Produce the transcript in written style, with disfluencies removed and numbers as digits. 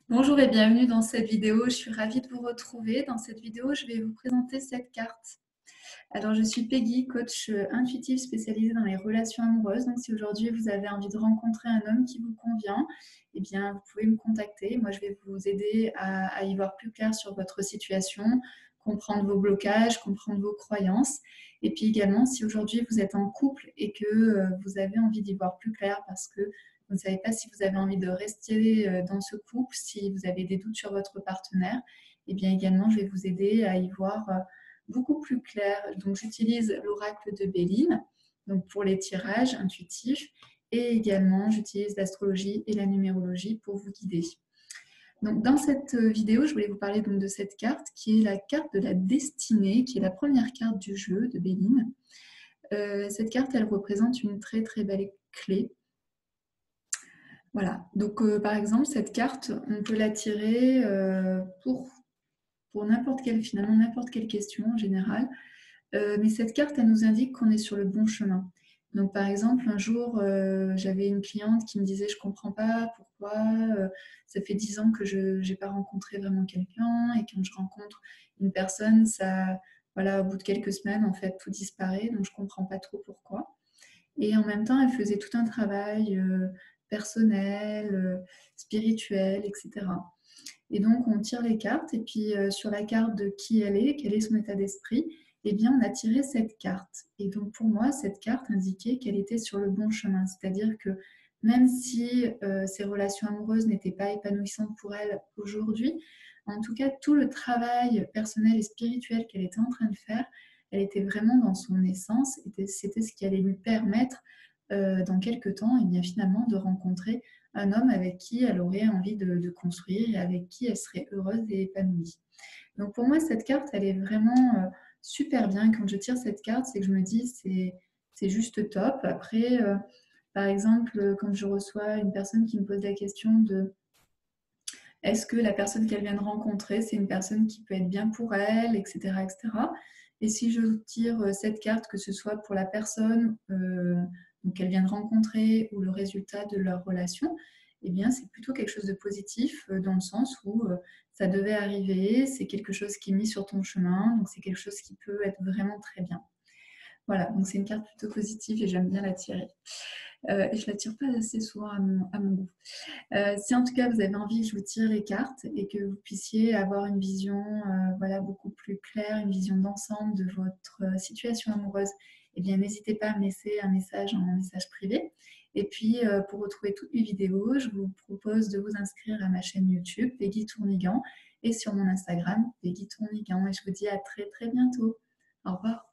Bonjour et bienvenue dans cette vidéo. Je suis ravie de vous retrouver. Dans cette vidéo, je vais vous présenter cette carte. Alors, je suis Peggy, coach intuitive spécialisée dans les relations amoureuses. Donc, si aujourd'hui vous avez envie de rencontrer un homme qui vous convient, eh bien, vous pouvez me contacter. Moi, je vais vous aider à y voir plus clair sur votre situation, comprendre vos blocages, comprendre vos croyances. Et puis également, si aujourd'hui vous êtes en couple et que vous avez envie d'y voir plus clair parce que vous ne savez pas si vous avez envie de rester dans ce couple, si vous avez des doutes sur votre partenaire, et bien également, je vais vous aider à y voir beaucoup plus clair. Donc, j'utilise l'oracle de Béline donc pour les tirages intuitifs et également, j'utilise l'astrologie et la numérologie pour vous guider. Donc, dans cette vidéo, je voulais vous parler donc de cette carte qui est la carte de la destinée, qui est la première carte du jeu de Béline. Cette carte, elle représente une très très belle clé. Voilà, donc par exemple, cette carte, on peut la tirer pour n'importe quelle, finalement, n'importe quelle question en général. Mais cette carte, elle nous indique qu'on est sur le bon chemin. Donc par exemple, un jour, j'avais une cliente qui me disait « je ne comprends pas pourquoi, ça fait 10 ans que je n'ai pas rencontré vraiment quelqu'un et quand je rencontre une personne, ça, voilà, au bout de quelques semaines, en fait, tout disparaît, donc je ne comprends pas trop pourquoi ». Et en même temps, elle faisait tout un travail personnel, spirituel, etc. Et donc, on tire les cartes et puis sur la carte de qui elle est, quel est son état d'esprit, eh bien, on a tiré cette carte. Et donc, pour moi, cette carte indiquait qu'elle était sur le bon chemin. C'est-à-dire que même si ses relations amoureuses n'étaient pas épanouissantes pour elle aujourd'hui, en tout cas, tout le travail personnel et spirituel qu'elle était en train de faire, elle était vraiment dans son essence. C'était ce qui allait lui permettre, dans quelques temps, et bien, finalement, de rencontrer un homme avec qui elle aurait envie de construire et avec qui elle serait heureuse et épanouie. Donc pour moi, cette carte, elle est vraiment super bien. Quand je tire cette carte, c'est que je me dis, c'est juste top. Après, par exemple, quand je reçois une personne qui me pose la question de est-ce que la personne qu'elle vient de rencontrer, c'est une personne qui peut être bien pour elle, etc. etc. Et si je tire cette carte, que ce soit pour la personne qu'elle vient de rencontrer ou le résultat de leur relation, eh bien, c'est plutôt quelque chose de positif dans le sens où ça devait arriver, c'est quelque chose qui est mis sur ton chemin, donc c'est quelque chose qui peut être vraiment très bien. Voilà, donc c'est une carte plutôt positive et j'aime bien la tirer. Et je ne la tire pas assez souvent à mon goût. Si en tout cas vous avez envie que je vous tire les cartes et que vous puissiez avoir une vision voilà, beaucoup plus claire, une vision d'ensemble de votre situation amoureuse, eh bien n'hésitez pas à me laisser un message en message privé. Et puis pour retrouver toutes mes vidéos, je vous propose de vous inscrire à ma chaîne YouTube, Peggy Tournigan, et sur mon Instagram, Peggy Tournigan. Et je vous dis à très très bientôt. Au revoir.